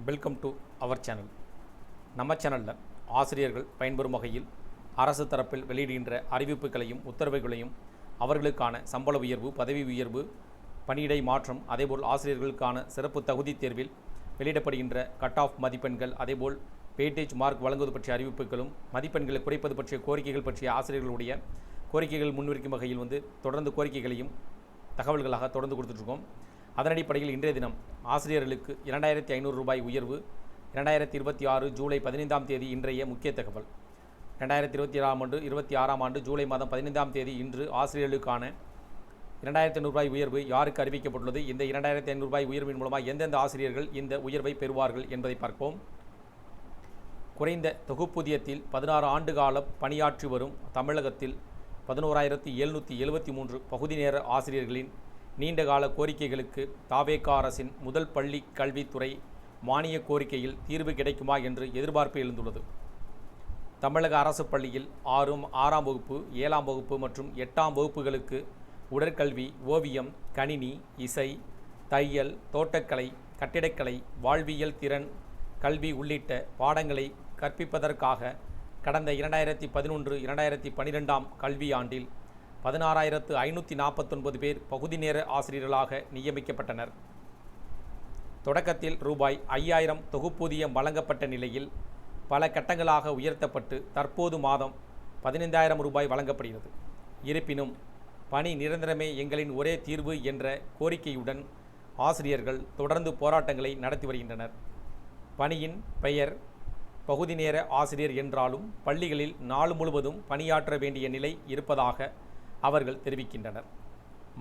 Welcome to our channel. நம்ம சேனலில் ஆசிரியர்கள் பயன்பெறும் வகையில் அரசு தரப்பில் வெளியிடுகின்ற அறிவிப்புகளையும் உத்தரவுகளையும் அவர்களுக்கான சம்பள உயர்வு, பதவி உயர்வு, பணியிடை மாற்றம், அதேபோல் ஆசிரியர்களுக்கான சிறப்பு தகுதி தேர்வில் வெளியிடப்படுகின்ற கட் ஆஃப் மதிப்பெண்கள், அதேபோல் வெயிட்டேஜ் மார்க் வழங்குவது பற்றிய அறிவிப்புகளும், மதிப்பெண்களை குறைப்பது பற்றிய கோரிக்கைகள் பற்றிய ஆசிரியர்களுடைய கோரிக்கைகள் முன்வைக்கும் வகையில் தொடர்ந்து கோரிக்கைகளையும் தகவல்களாக தொடர்ந்து கொடுத்துட்ருக்கோம். அதன் அடிப்படையில் இன்றைய தினம் ஆசிரியர்களுக்கு 2500 ரூபாய் உயர்வு 2026 ஜூலை 15ஆம் தேதி இன்றைய முக்கிய தகவல். 2026ஆம் ஆண்டு ஜூலை மாதம் 15ஆம் தேதி இன்று ஆசிரியர்களுக்கான 2500 ரூபாய் உயர்வு யாருக்கு அறிவிக்கப்பட்டுள்ளது, இந்த 2500 ரூபாய் உயர்வின் மூலமாக எந்தெந்த ஆசிரியர்கள் இந்த உயர்வை பெறுவார்கள் என்பதை பார்ப்போம். குறைந்த தொகுப்பூதியத்தில் 16 ஆண்டு காலம் பணியாற்றி வரும் தமிழகத்தில் 11,773 பகுதி நேர ஆசிரியர்களின் நீண்டகால கோரிக்கைகளுக்கு தாவேகா அரசின் முதல் பள்ளி கல்வித்துறை மானிய கோரிக்கையில் தீர்வு கிடைக்குமா என்று எதிர்பார்ப்பு எழுந்துள்ளது. தமிழக அரசு பள்ளியில் 6ஆம் வகுப்பு, 7ஆம் வகுப்பு மற்றும் 8ஆம் வகுப்புகளுக்கு உடற்கல்வி, ஓவியம், கணினி, இசை, தையல், தோட்டக்கலை, கட்டிடக்கலை, வாழ்வியல் திறன் கல்வி உள்ளிட்ட பாடங்களை கற்பிப்பதற்காக கடந்த 2011-2012ஆம் கல்வியாண்டில் 16,549 பேர் பகுதி நேர ஆசிரியர்களாக நியமிக்கப்பட்டனர். தொடக்கத்தில் ரூபாய் 5,000 தொகுப்பூதியம் வழங்கப்பட்ட நிலையில் பல கட்டங்களாக உயர்த்தப்பட்டு தற்போது மாதம் 15,000 ரூபாய் வழங்கப்படுகிறது. இருப்பினும் பணி நிரந்தரமே எங்களின் ஒரே தீர்வு என்ற கோரிக்கையுடன் ஆசிரியர்கள் தொடர்ந்து போராட்டங்களை நடத்தி வருகின்றனர். பணியின் பெயர் பகுதி நேர ஆசிரியர் என்றாலும் பள்ளிகளில் நாள் முழுவதும் பணியாற்ற வேண்டிய நிலை இருப்பதாக அவர்கள் தெரிவிக்கின்றனர்.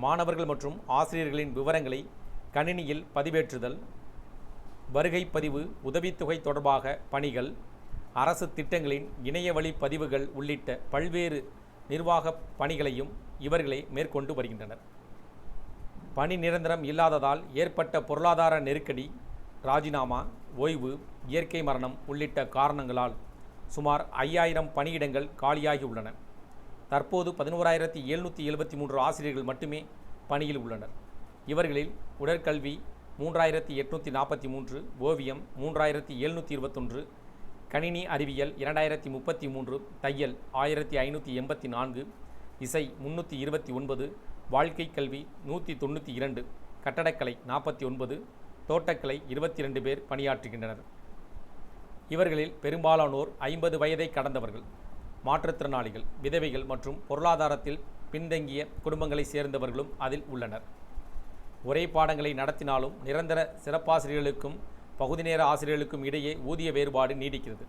மாணவர்கள் மற்றும் ஆசிரியர்களின் விவரங்களை கணினியில் பதிவேற்றுதல், வருகை பதிவு, உதவித்தொகை தொடர்பாக பணிகள், அரசு திட்டங்களின் இணையவழி பதிவுகள் உள்ளிட்ட பல்வேறு நிர்வாக பணிகளையும் இவர்களே மேற்கொண்டு வருகின்றனர். பணி நிரந்தரம் இல்லாததால் ஏற்பட்ட பொருளாதார நெருக்கடி, ராஜினாமா, ஓய்வு, இயற்கை மரணம் உள்ளிட்ட காரணங்களால் சுமார் 5,000 பணியிடங்கள் காலியாகி உள்ளன. தற்போது 11,773 ஆசிரியர்கள் மட்டுமே பணியில் உள்ளனர். இவர்களில் உடற்கல்வி 3,843, ஓவியம் 3,721, கணினி அறிவியல் 2,033, தையல் 1,584, இசை 329, வாழ்க்கை கல்வி 192, கட்டடக்கலை 49, தோட்டக்கலை 22 பேர் பணியாற்றுகின்றனர். இவர்களில் பெரும்பாலானோர் 50 வயதை கடந்தவர்கள், மாற்றுத்திறனாளிகள், விதவைகள் மற்றும் பொருளாதாரத்தில் பின்தங்கிய குடும்பங்களை சேர்ந்தவர்களும் அதில் உள்ளனர். ஒரே பாடங்களை நடத்தினாலும் நிரந்தர சிறப்பாசிரியர்களுக்கும் பகுதி நேர ஆசிரியர்களுக்கும் இடையே ஊதிய வேறுபாடு நீடிக்கிறது.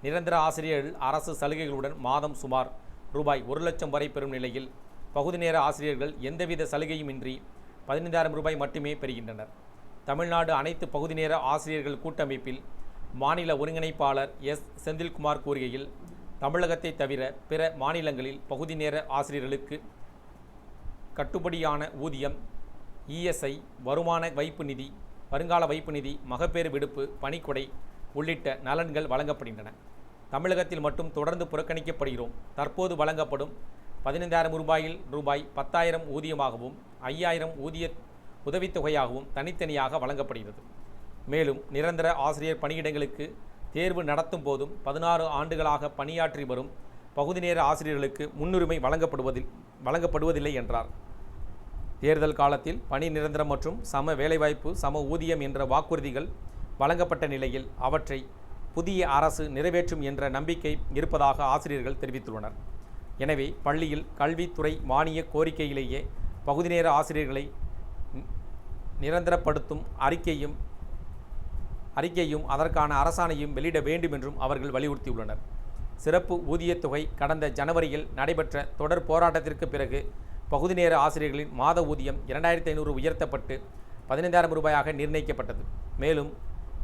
நிரந்தர ஆசிரியர்கள் அரசு சலுகைகளுடன் மாதம் சுமார் ரூபாய் 1,00,000 வரை பெறும் நிலையில் பகுதி நேர ஆசிரியர்கள் எந்தவித சலுகையுமின்றி 15,000 ரூபாய் மட்டுமே பெறுகின்றனர். தமிழ்நாடு அனைத்து பகுதி நேர ஆசிரியர்கள் கூட்டமைப்பில் மாநில ஒருங்கிணைப்பாளர் எஸ். செந்தில்குமார் கூறுகையில், தமிழகத்தை தவிர பிற மாநிலங்களில் பகுதி நேர ஆசிரியர்களுக்கு கட்டுப்படியான ஊதியம், இஎஸ்ஐ, வருமான வைப்பு நிதி, வருங்கால வைப்பு நிதி, மகப்பேறு விடுப்பு, பணிக்கொடை உள்ளிட்ட நலன்கள் வழங்கப்படுகின்றன. தமிழகத்தில் மட்டும் தொடர்ந்து புறக்கணிக்கப்படுகிறோம். தற்போது வழங்கப்படும் 15,000 ரூபாயில் ரூபாய் 10,000 ஊதியமாகவும் 5,000 உதவித்தொகையாகவும் தனித்தனியாக வழங்கப்படுகிறது. மேலும் நிரந்தர ஆசிரியர் பணியிடங்களுக்கு தேர்வு நடத்தும் போதும் 16 ஆண்டுகளாக பணியாற்றி வரும் பகுதி நேர ஆசிரியர்களுக்கு முன்னுரிமை வழங்கப்படுவதில்லை என்றார். தேர்தல் காலத்தில் பணி நிரந்தரம் மற்றும் சம வேலைவாய்ப்பு, சம ஊதியம் என்ற வாக்குறுதிகள் வழங்கப்பட்ட நிலையில் அவற்றை புதிய அரசு நிறைவேற்றும் என்ற நம்பிக்கை இருப்பதாக ஆசிரியர்கள் தெரிவித்துள்ளனர். எனவே பள்ளியில் கல்வித்துறை மானிய கோரிக்கையிலேயே பகுதி நேர ஆசிரியர்களை நிரந்தரப்படுத்தும் அறிக்கையும் அதற்கான அரசாணையும் வெளியிட வேண்டும் என்றும் அவர்கள் வலியுறுத்தியுள்ளனர். சிறப்பு ஊதியத்தொகை கடந்த ஜனவரியில் நடைபெற்ற தொடர் போராட்டத்திற்கு பிறகு பகுதி நேர ஆசிரியர்களின் மாத ஊதியம் 2,500 உயர்த்தப்பட்டு 15,000 ரூபாயாக நிர்ணயிக்கப்பட்டது. மேலும்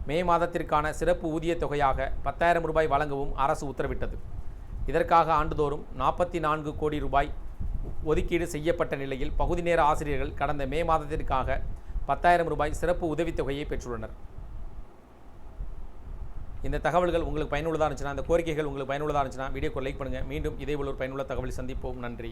மே மாதத்திற்கான சிறப்பு ஊதியத்தொகையாக 10,000 ரூபாய் வழங்கவும் அரசு உத்தரவிட்டது. இதற்காக ஆண்டுதோறும் 44 கோடி ரூபாய் ஒதுக்கீடு செய்யப்பட்ட நிலையில் பகுதி நேர ஆசிரியர்கள் கடந்த மே மாதத்திற்காக 10,000 ரூபாய் சிறப்பு உதவித்தொகையை பெற்றுள்ளனர். இந்த தகவல்கள் உங்களுக்கு பயனுள்ளதாக இருந்துச்சுன்னா, இந்த கோரிக்கைகள் உங்களுக்கு பயனுள்ளதாக இருந்துச்சுன்னா வீடியோக்கு லைக் பண்ணுங்கள். மீண்டும் இதேபோல் ஒரு பயனுள்ள தகவலை சந்திப்போம். நன்றி.